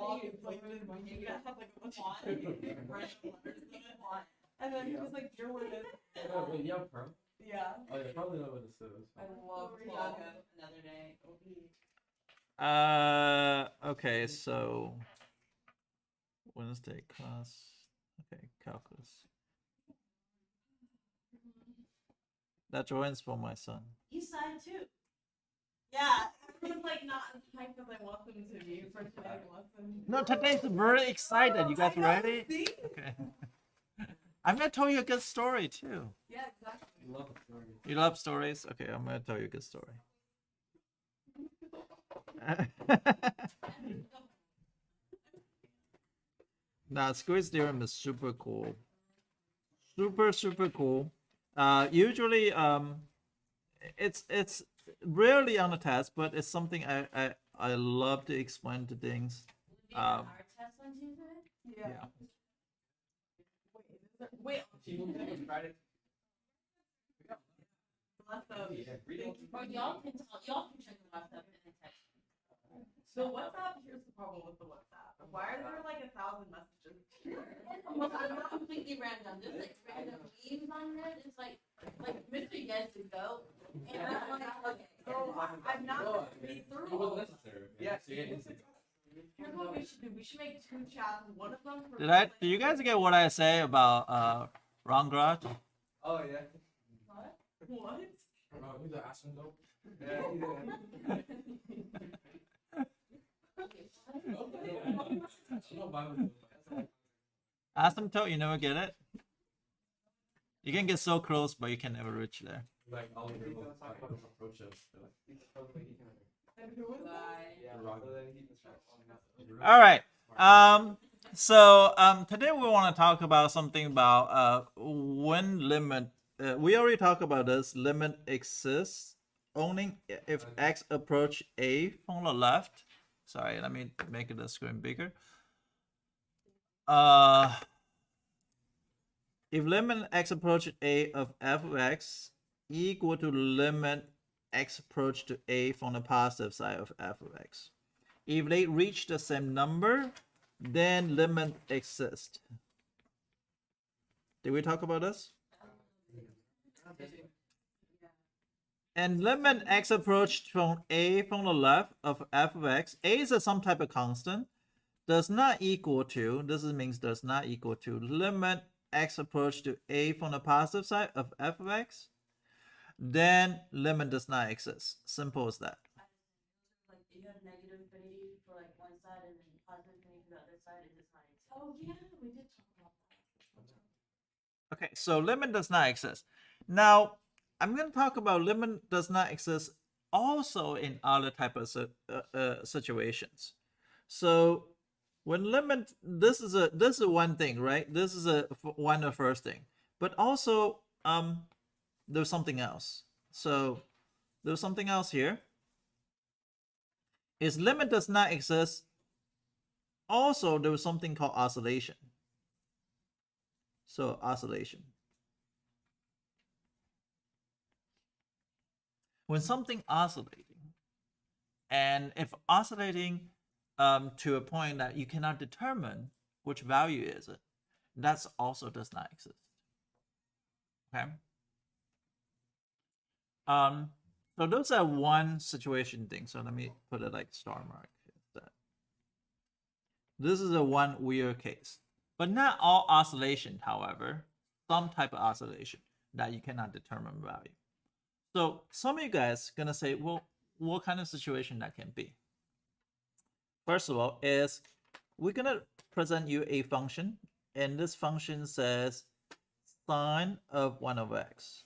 log and like this meme that has like a bunch of letters in it. And then he was like, your word is. Wait, you have perm? Yeah. Oh, you probably know what this is. I love yoga another day. Okay, so Wednesday class. Okay, calculus. That joins for my son. East side too. Yeah, everyone's like not as hyped as I want them to be for today's lesson. No, today's very excited. You guys ready? See? Okay. I'm gonna tell you a good story too. Yeah, exactly. I love stories. You love stories? Okay, I'm gonna tell you a good story. Now, squeeze theorem is super cool. Super cool. Usually, it's rarely on the test, but it's something I love to explain to things. Our test on Tuesday? Yeah. Wait. Friday. Or y'all can check the WhatsApp and then text me. So WhatsApp, here's the problem with the WhatsApp. Why are there like 1,000 messages? Well, I'm not completely random. There's like random memes on there. It's like Mr. Yes to go. And I'm like, okay. So I'm not going to read through It all wasn't of them. necessary. Yeah. So you didn't see. Here's what we should do. We should make 2 chats. One of them for. Do you guys get what I say about wrong garage? Oh yeah. What? What? Oh, who's the asymptote? Yeah. No, Bible. Asymptote, you never get it? You can get so close, but you can never reach there. Like all the people talk about approaches. And who is that? Yeah. So then he can start calling us. All right. So today we want to talk about something about when limit. We already talked about this. Limit exists only if x approach a from the left. Sorry, let me make the screen bigger. If limit x approach a of f of x equal to limit x approach to a from the positive side of f of x. If they reach the same number, then limit exists. Did we talk about this? And limit x approach from a from the left of f of x, a is some type of constant, does not equal to, this means does not equal to limit x approach to a from the positive side of f of x, then limit does not exist. Simple as that. Like you have negative infinity for like one side and then positive infinity for the other side, it does not exist. Oh yeah, we did talk about that. Okay, so limit does not exist. Now, I'm going to talk about limit does not exist also in other type of situations. So when limit, this is one thing, right? This is one of the first thing, but also there's something else. So there's something else here. Is limit does not exist. Also, there was something called oscillation. So oscillation. When something oscillating, and if oscillating to a point that you cannot determine which value is it, that's also does not exist. Okay. So those are one situation thing. So let me put it like star mark. This is a one weird case, but not all oscillation, however, some type of oscillation that you cannot determine value. So some of you guys gonna say, well, what kind of situation that can be? First of all, is we're gonna present you a function, and this function says sine of 1 over x.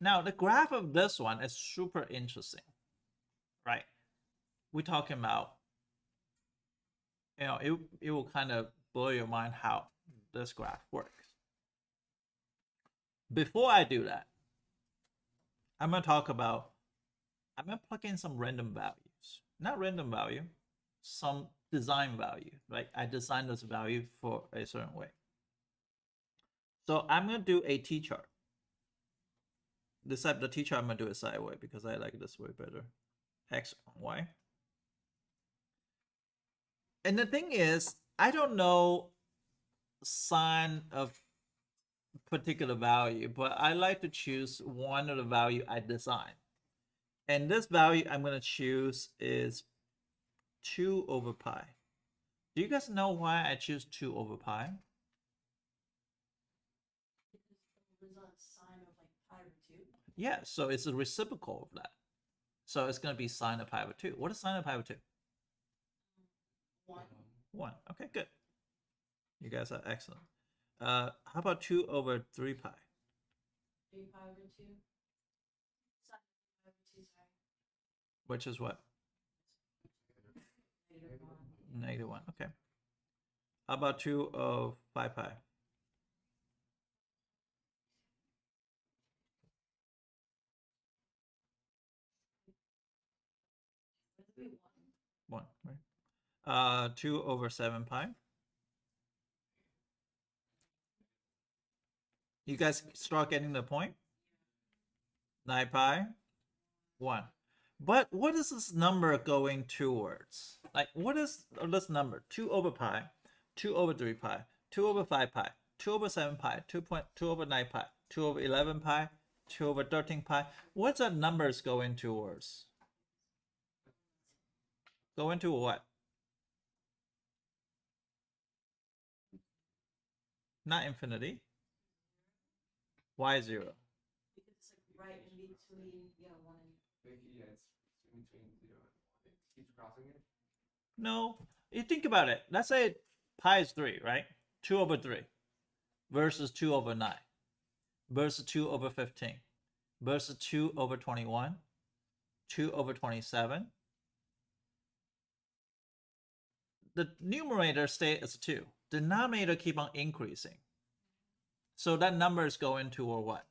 Now the graph of this one is super interesting, right? We're talking about, it will kind of blow your mind how this graph works. Before I do that, I'm going to plug in some random values. Not random value, some design value, right? I designed this value for a certain way. So I'm going to do a t-chart. The t-chart I'm going to do it sideways because I like this way better. X and Y. And the thing is, I don't know sine of particular value, but I like to choose one of the value I design. And this value I'm going to choose is 2 over pi. Do you guys know why I choose 2 over pi? Because it was a sine of like pi over 2. Yeah, so it's a reciprocal of that. So it's going to be sine of pi over 2. What is sine of pi over 2? 1. 1. Okay, good. You guys are excellent. How about 2 over 3 pi? 3 pi over 2. Sine of pi over 2, sorry. Which is what? Negative 1. -1. Okay. How about 2 of 5 pi? Would it be 1, right? 2 over 7 pi. You guys start getting the point? 9 pi, 1. But what is this number going towards? Like, what is this number? 2 over pi, 2 over 3 pi, 2 over 5 pi, 2 over 7 pi, 2 over 9 pi, 2 over 11 pi, 2 over 13 pi. What's that numbers going towards? Going to what? Not infinity. Why 0? Because it's like right in between, 1 and Yeah, it's in between 0 and 1. It keeps crossing it. No, you think about it. Let's say pi is 3, right? 2 over 3 versus 2 over 9 versus 2 over 15 versus 2 over 21, 2 over 27. The numerator stays as 2. Denominator keep on increasing. So that number is going toward what?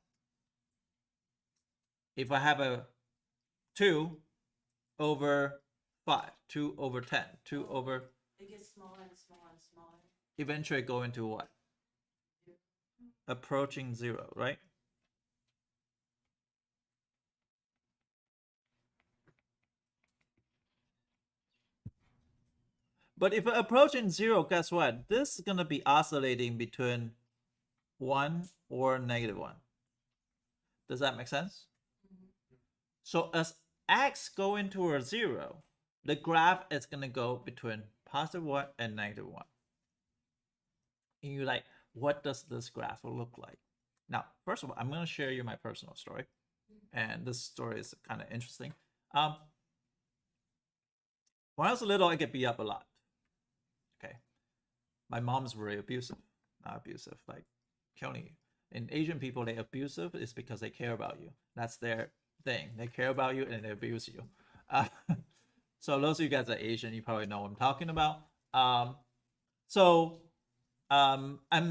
If I have a 2 over 5, 2 over 10, 2 over, it gets smaller and smaller and smaller. eventually go into what? Approaching 0, right? But if approaching 0, guess what? This is going to be oscillating between 1 or -1. Does that make sense? So as x going towards 0, the graph is going to go between +1 and -1. And you're like, what does this graph look like? Now, first of all, I'm going to share you my personal story. And this story is kind of interesting. When I was little, I get beat up a lot. Okay. My mom's very abusive. Not abusive, like killing you. And Asian people, they abusive is because they care about you. That's their thing. They care about you and they abuse you. So those of you guys that are Asian, you probably know what I'm talking about. I'm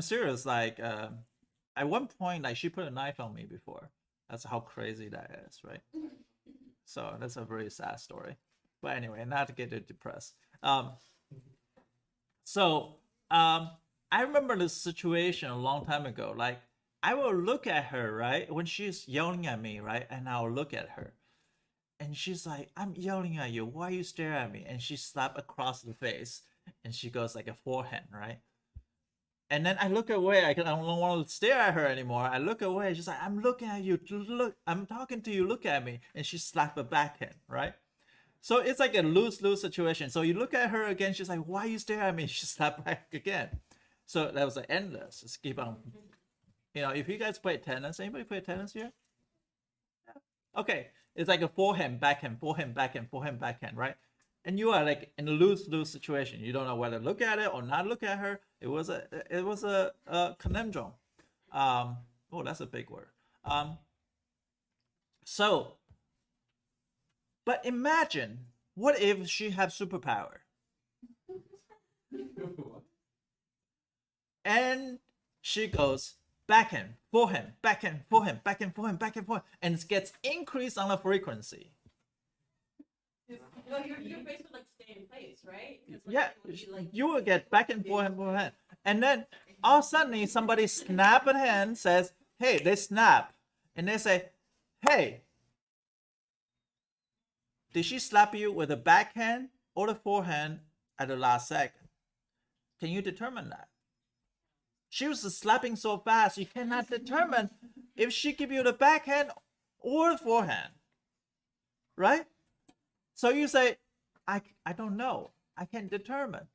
serious. Like, at one point, like she put a knife on me before. That's how crazy that is, right? So that's a very sad story. But anyway, not to get too depressed. I remember this situation a long time ago. Like, I will look at her, right? When she's yelling at me, right? And I'll look at her. And she's like, I'm yelling at you. Why you stare at me? And she slapped across the face. And she goes like a forehand, right? And then I look away. I don't want to stare at her anymore. I look away. She's like, I'm looking at you. Look, I'm talking to you. Look at me. And she slapped a backhand, right? So it's like a lose-lose situation. So you look at her again. She's like, why you stare at me? She slapped back again. So that was like endless. Just keep on. You know, if you guys play tennis, anybody play tennis here? Yeah. Okay. It's like a forehand, backhand, forehand, backhand, forehand, backhand, right? And you are like in a lose-lose situation. You don't know whether to look at it or not look at her. It was a conundrum. Oh, that's a big word. But imagine, what if she had superpower? And she goes backhand, forehand, backhand, forehand, backhand, forehand, backhand, forehand, and it gets increased on the frequency. No, your face would like stay in place, right? Yeah, you will get back and forth, and then all of a sudden somebody snap a hand, says, "Hey," they snap, and they say, "Hey, did she slap you with a backhand or the forehand at the last second. Can you determine that? She was slapping so fast, you cannot determine if she give you the backhand or the forehand, right? So you say, I don't know. I can't determine.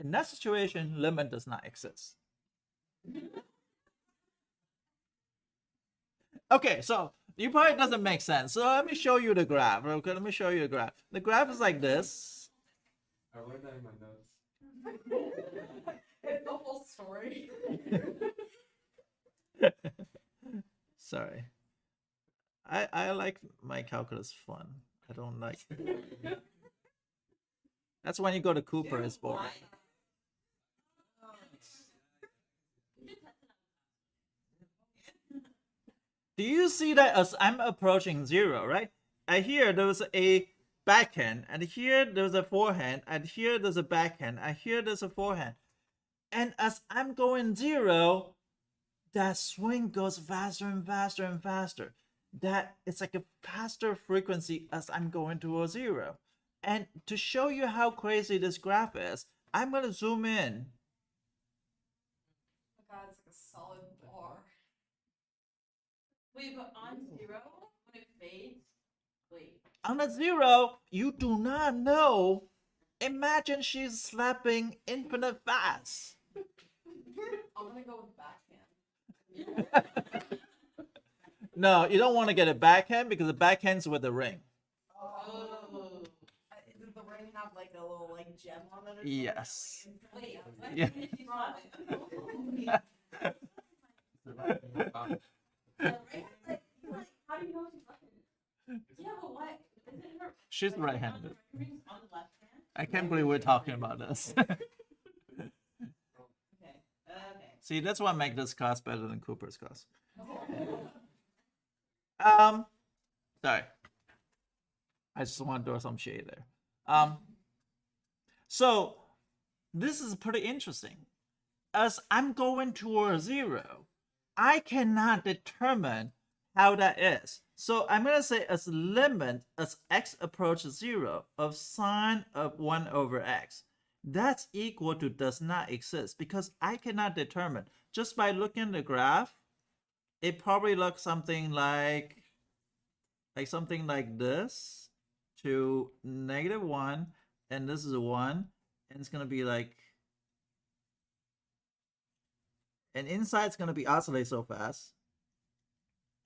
In that situation, limit does not exist. Okay, so you probably doesn't make sense. So let me show you the graph. Okay, let me show you the graph. The graph is like this. I wrote that in my notes. It's the whole story. Sorry. I like my calculus fun. I don't like. That's when you go to Cooper, it's boring. Do you see that as I'm approaching 0, right? And here there's a backhand, and here there's a forehand, and here there's a backhand, and here there's a forehand. And as I'm going 0, that swing goes faster and faster and faster. That it's like a faster frequency as I'm going towards 0. And to show you how crazy this graph is, I'm going to zoom in. Oh my god, it's like a solid bar. Wait, but on 0, when it fades, wait. On a 0, you do not know. Imagine she's slapping infinite fast. I'm gonna go with backhand. No, you don't want to get a backhand because the backhand's with the ring. Oh. Does the ring have like a little like gem on it or something? Yes. Wait, what? Yeah. She's not. The right thing about it. The ring, like, how do you know she's left-handed? Yeah, but why? Isn't her She's ring on right-handed. the ring's on the left hand? I can't believe we're talking about this. Okay. Okay. See, that's what makes this class better than Cooper's class. Sorry. I just want to throw some shade there. So this is pretty interesting. As I'm going towards 0, I cannot determine how that is. So I'm going to say as limit as x approaches 0 of sine of 1 over x. That's equal to does not exist because I cannot determine. Just by looking at the graph, it probably looks something like something like this to -1, and this is 1, and it's going to be like, and inside it's going to be oscillate so fast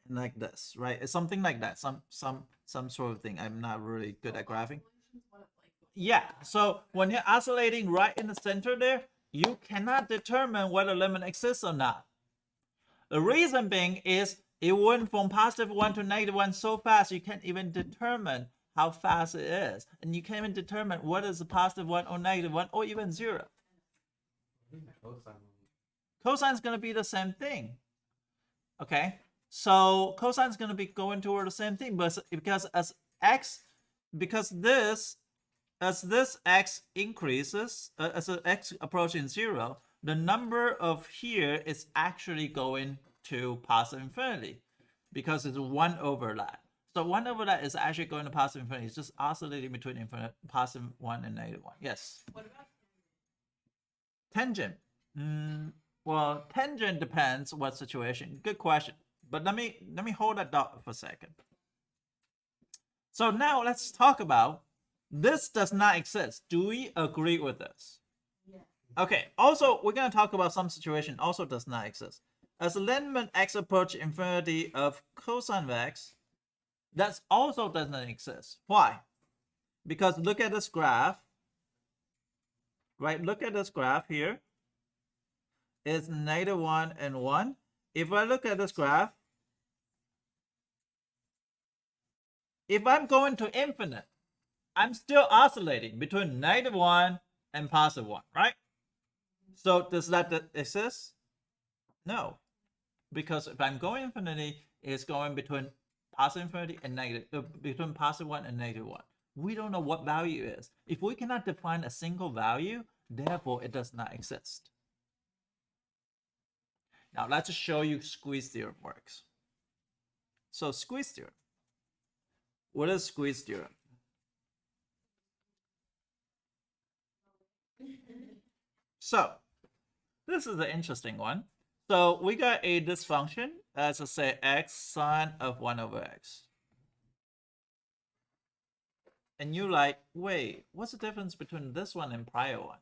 and like this, right? It's something like that, some sort of thing. I'm not really good at graphing. Yeah, so when you're oscillating right in the center there, you cannot determine whether limit exists or not. The reason being is it went from +1 to -1 so fast you can't even determine how fast it is, and you can't even determine whether it's a +1 or -1 or even 0. I think the cosine will- Cosine is going to be the same thing. Okay, so cosine is going to be going toward the same thing, but because as this x increases, as x approaching 0, the number of here is actually going to positive infinity because it's 1 over that. So 1 over that is actually going to positive infinity. It's just oscillating between infinite, +1 and -1. Yes. What about Tangent. Well, tangent depends what situation. Good question. But let me hold that thought for a second. So now let's talk about this does not exist. Do we agree with this? Yeah. Okay. Also, we're going to talk about some situation also does not exist. As limit x approach infinity of cosine of x, that also does not exist. Why? Because look at this graph. Right? Look at this graph here. It's -1 and 1. If I look at this graph, if I'm going to infinite, I'm still oscillating between -1 and +1, right? So does that exist? No, because if I'm going infinity, it's going between positive infinity and between +1 and -1. We don't know what value is. If we cannot define a single value, therefore it does not exist. Now let's show you squeeze theorem works. So squeeze theorem. What is squeeze theorem? So this is an interesting one. So we got a this function as a say x sine of 1 over x. And you like, wait, what's the difference between this one and prior one?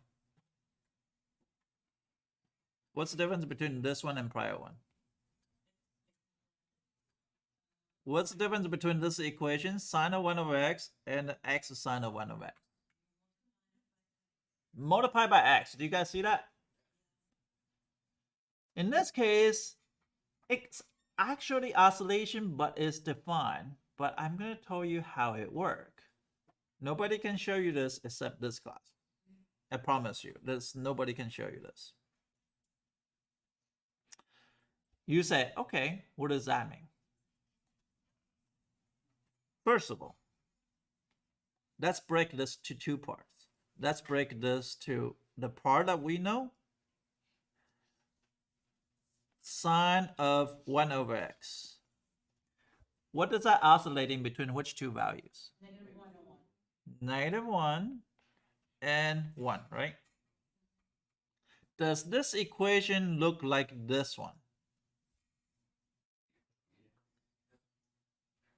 What's the difference between this one and prior one? What's the difference between this equation, sine of 1 over x, and x sine of 1 over x? Multiply by x. Do you guys see that? In this case, it's actually oscillation, but it's defined. But I'm going to tell you how it works. Nobody can show you this except this class. I promise you, nobody can show you this. You say, okay, what does that mean? First of all, let's break this to two parts. Let's break this to the part that we know. Sine of 1 over x. What is that oscillating between which two values? -1 and 1. -1 and 1, right? Does this equation look like this one?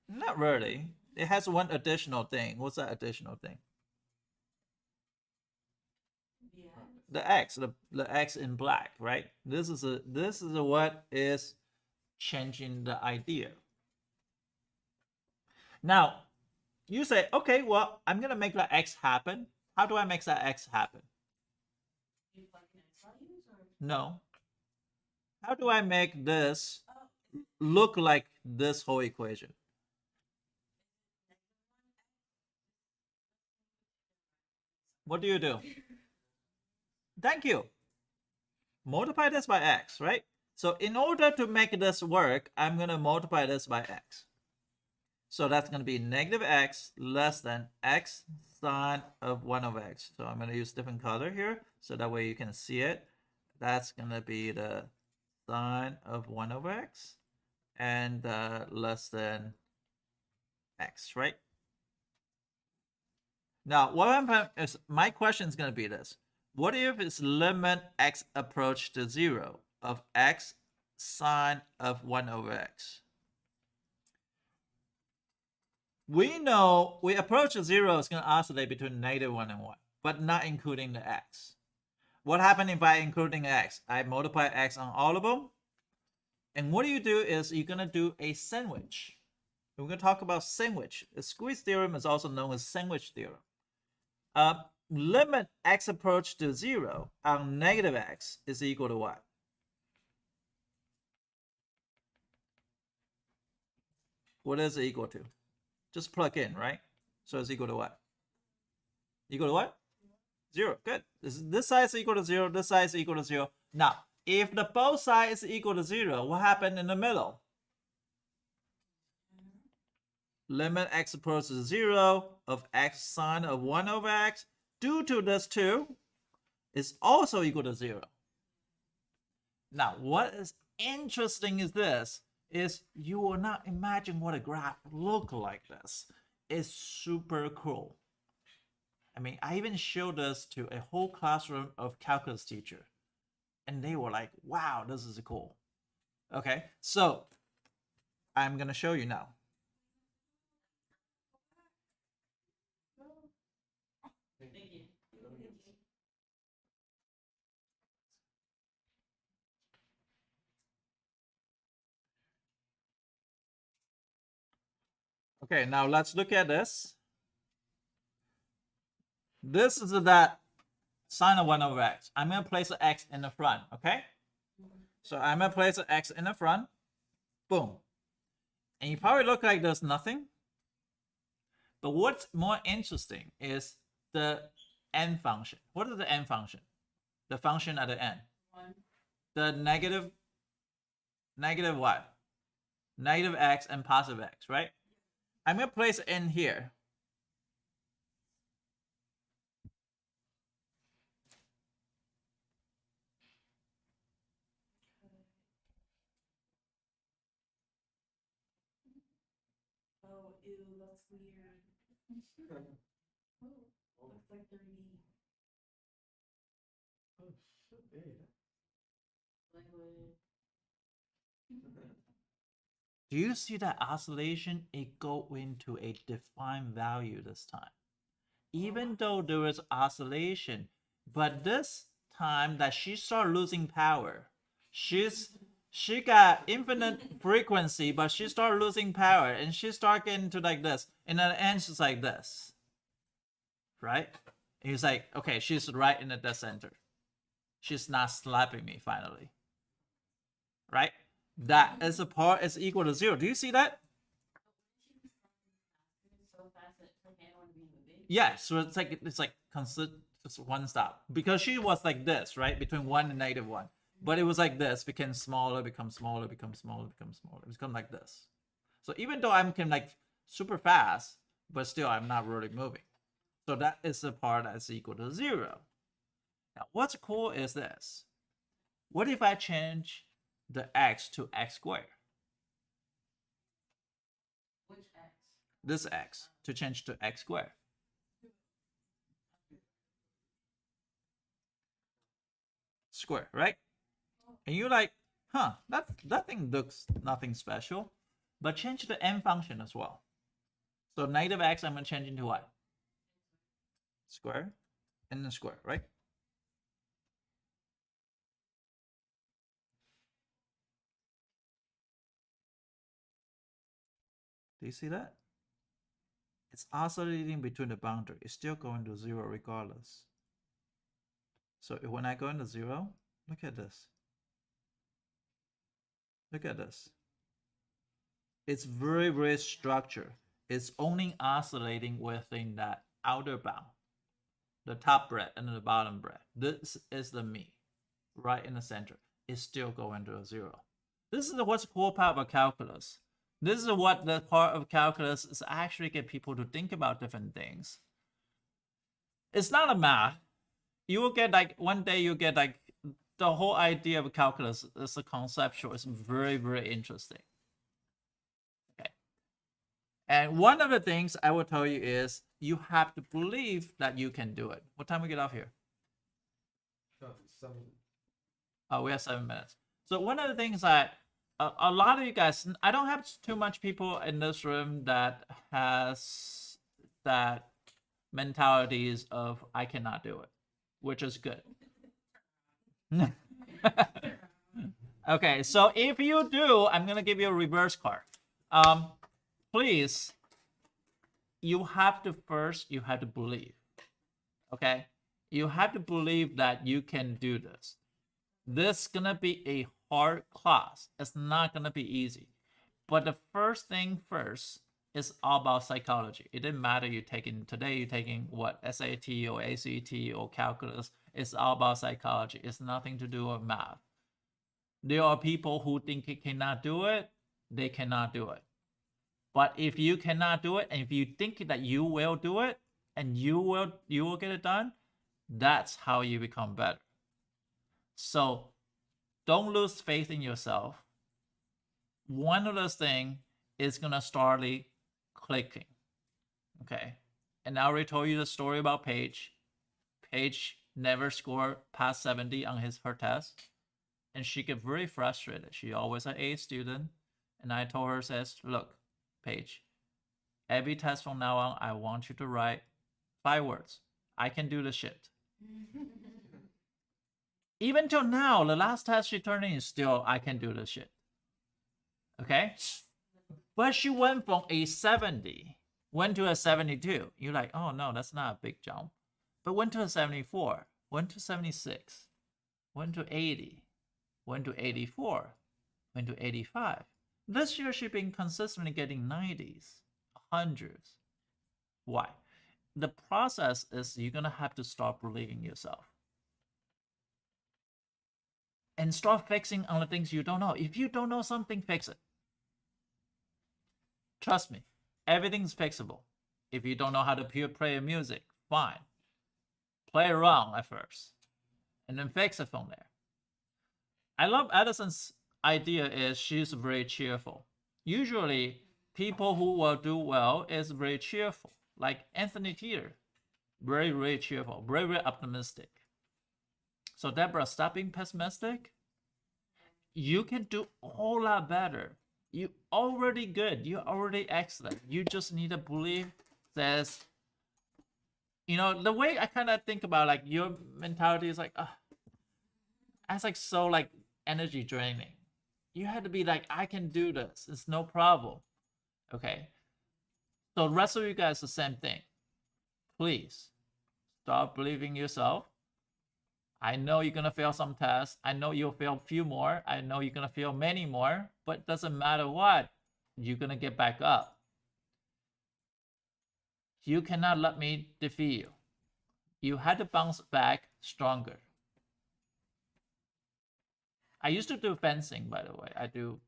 Not really. It has one additional thing. What's that additional thing? Yeah. The x in black, right? This is what is changing the idea. Now, you say, okay, well, I'm gonna make that x happen. How do I make that x happen? You plug in x values or? No. How do I make this Oh, look like this whole equation? What do you do? Thank you. Multiply this by x, right? So in order to make this work, I'm going to multiply this by x. So that's going to be negative x less than x sine of 1 over x. So I'm going to use different color here, so that way you can see it. That's going to be the sine of 1 over x and less than x, right? Now, what I'm is my question is going to be this. What if it's limit x approach to 0 of x sine of 1 over x? We know we approach to 0 is going to oscillate between -1 and 1, but not including the x. What happens if I including x? I multiply x on all of them. And what you do is you're going to do a sandwich. We're going to talk about sandwich. The squeeze theorem is also known as sandwich theorem. Limit x approach to 0 on negative x is equal to what? What is it equal to? Just plug in, right? So it's equal to what? Equal to what? 0. Good. This side is equal to 0. This side is equal to 0. Now, if the both sides is equal to 0, what happened in the middle? Limit x approaches 0 of x sine of 1 over x due to this 2 is also equal to 0. Now, what is interesting is this, is you will not imagine what a graph look like this. It's super cool. I mean, I even showed this to a whole classroom of calculus teacher, and they were like, wow, this is cool. Okay, so I'm gonna show you now. Thank you. Okay, now let's look at this. This is that sine of 1 over x. I'm going to place an x in the front, okay? So I'm going to place an x in the front. Boom. And you probably look like there's nothing. But what's more interesting is the n function. What is the n function? The function at the end. 1. The negative what? Negative x and positive x, right? I'm going to place it in here. Oh, ew, that's weird. Oh, looks like 3D. Liquid. Do you see that oscillation? It go into a defined value this time. Even though there is oscillation, but this time that she started losing power, she got infinite frequency, but she started losing power, and she started getting to like this, and at the end she's like this, right? And he's like, okay, she's right in the dead center. She's not slapping me finally, right? That is a part is equal to 0. Do you see that? So fast that her hand wouldn't be moving. Yeah, so it's like constant just one stop, because she was like this, right, between 1 and -1, but it was like this, became smaller, become smaller, become smaller, become smaller. It's become like this. So even though I'm like super fast, but still I'm not really moving. So that is the part that's equal to 0. Now what's cool is this. What if I change the x to x squared? Which X? This x to change to x squared. Square, right? And you're like, huh, that thing looks nothing special, but change the n function as well. So -x I'm gonna change into what? Square, and then square, right? Do you see that? It's oscillating between the boundary. It's still going to 0 regardless. So when I go into 0, look at this. Look at this. It's very, very structured. It's only oscillating within that outer bound, the top bread and the bottom bread. This is the mean, right in the center. It's still going to a 0. This is what's cool part of calculus. This is what the part of calculus is actually get people to think about different things. It's not a math. You will get like, one day you get like, the whole idea of calculus is a conceptual. It's very, very interesting. Okay. And one of the things I will tell you is you have to believe that you can do it. What time we get off here? Oh, we have 7 minutes. So one of the things that a lot of you guys, I don't have too much people in this room that has that mentalities of I cannot do it, which is good. Okay, so if you do, I'm gonna give you a reverse card. Please, you have to believe. Okay, you have to believe that you can do this. This is gonna be a hard class. It's not gonna be easy. But the first thing first is all about psychology. It didn't matter you're taking what, SAT or ACT or calculus. It's all about psychology. It's nothing to do with math. There are people who think they cannot do it. They cannot do it. But if you cannot do it, and if you think that you will do it, and you will get it done, that's how you become better. So don't lose faith in yourself. One of those things is gonna start clicking. Okay. And I already told you the story about Paige. Paige never scored past 70 on her test. And she get very frustrated. She always an A student. And I told her, says, look, Paige, every test from now on, I want you to write 5 words. I can do the shit. Even till now, the last test she turned in is still, I can do the shit. Okay? But she went from a 70, went to a 72. You're like, oh no, that's not a big jump. But went to a 74, went to 76, went to 80, went to 84, went to 85. This year she's been consistently getting 90s, 100s. Why? The process is you're gonna have to start believing yourself. And start fixing on the things you don't know. If you don't know something, fix it. Trust me, everything's fixable. If you don't know how to play music, fine. Play around at first, and then fix it from there. I love Edison's idea is she's very cheerful. Usually, people who will do well is very cheerful. Like Anthony Teeter, very, very cheerful, very, very optimistic. So Deborah, stop being pessimistic. You can do a whole lot better. You already good. You're already excellent. You just need to believe that. You know, the way I kind of think about like your mentality is like, that's like so like energy draining. You had to be like, I can do this. It's no problem. Okay. So the rest of you guys, the same thing. Please start believing yourself. I know you're gonna fail some tests. I know you'll fail a few more. I know you're gonna fail many more. But it doesn't matter what, you're gonna get back up. You cannot let me defeat you. You had to bounce back stronger. I used to do fencing, by the way. I do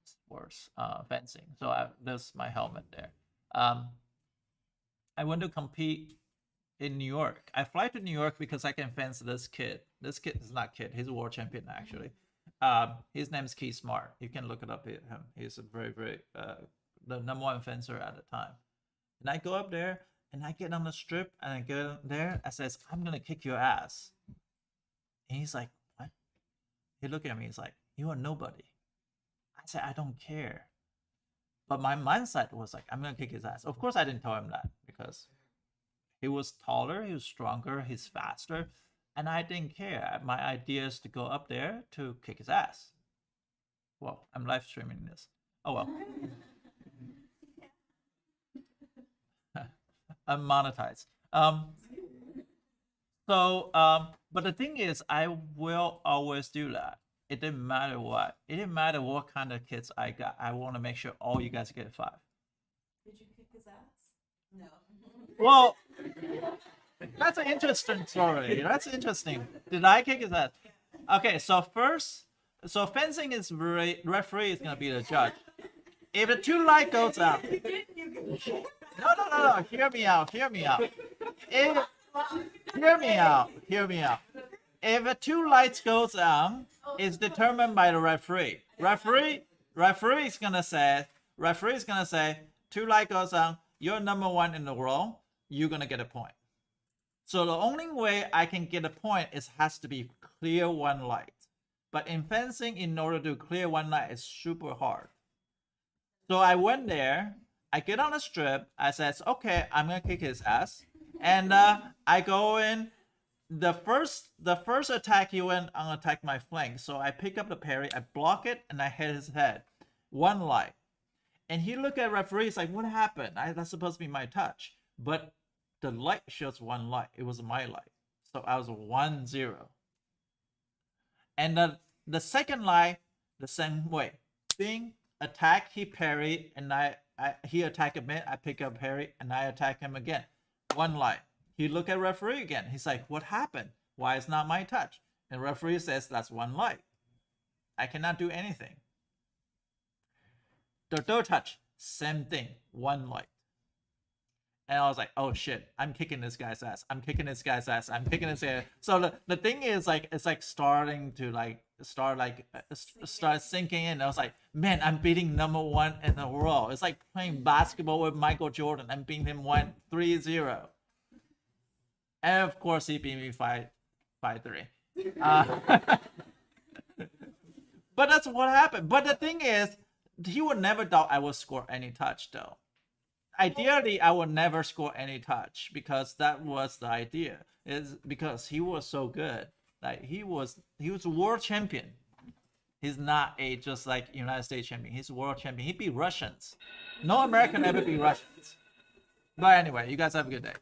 sports, fencing. So there's my helmet there. I went to compete in New York. I fly to New York because I can fence this kid. This kid is not kid. He's a world champion actually. His name is Keith Smart. You can look it up at him. He's a very, very the #1 fencer at the time. And I go up there and I get on the strip and I go there. I says, I'm gonna kick your ass. And he's like, what? He looked at me. He's like, you are nobody. I said, I don't care. But my mindset was like, I'm gonna kick his ass. Of course, I didn't tell him that because he was taller, he was stronger, he's faster, and I didn't care. My idea is to go up there to kick his ass. Well, I'm live streaming this. Oh well. I'm monetized. But the thing is, I will always do that. It didn't matter what. It didn't matter what kind of kids I got. I want to make sure all you guys get a 5. Did you kick his ass? No. Well, that's an interesting story. That's interesting. Did I kick his ass? Okay, so fencing is referee is gonna be the judge. If the 2 light goes out, no. Hear me out. Hear me out. Hear me out. If the 2 lights goes on, it's determined by the referee. Referee is gonna say 2 light goes on. You're #1 in the world. You're gonna get a point. So the only way I can get a point is has to be clear 1 light. But in fencing, in order to clear 1 light, it's super hard. So I went there. I get on the strip. I says, okay, I'm gonna kick his ass, and I go in. The first attack he went on attack my flank. So I pick up the parry. I block it, and I hit his head. 1 light. And he looked at referee. He's like, what happened? That's supposed to be my touch. But the light shows 1 light. It was my light. So I was 1-0. And the second light, the same way. Bing, attack, he parry, and he attack a bit. I pick up parry, and I attack him again. 1 light. He look at referee again. He's like, what happened? Why is not my touch? And referee says, that's 1 light. I cannot do anything. The third touch, same thing, 1 light. And I was like, oh shit, I'm kicking this guy's ass. I'm kicking this guy's ass. I'm kicking this guy. So the thing is like, it's like starting to start sinking in. I was like, man, I'm beating #1 in the world. It's like playing basketball with Michael Jordan. I'm beating him 3-0. And of course he beat me 5-3. But that's what happened. But the thing is, he would never doubt I would score any touch though. Ideally, I would never score any touch because that was the idea. Is because he was so good. Like he was a world champion. He's not a just like United States champion. He's a world champion. He beat Russians. No American ever beat Russians. But anyway, you guys have a good day.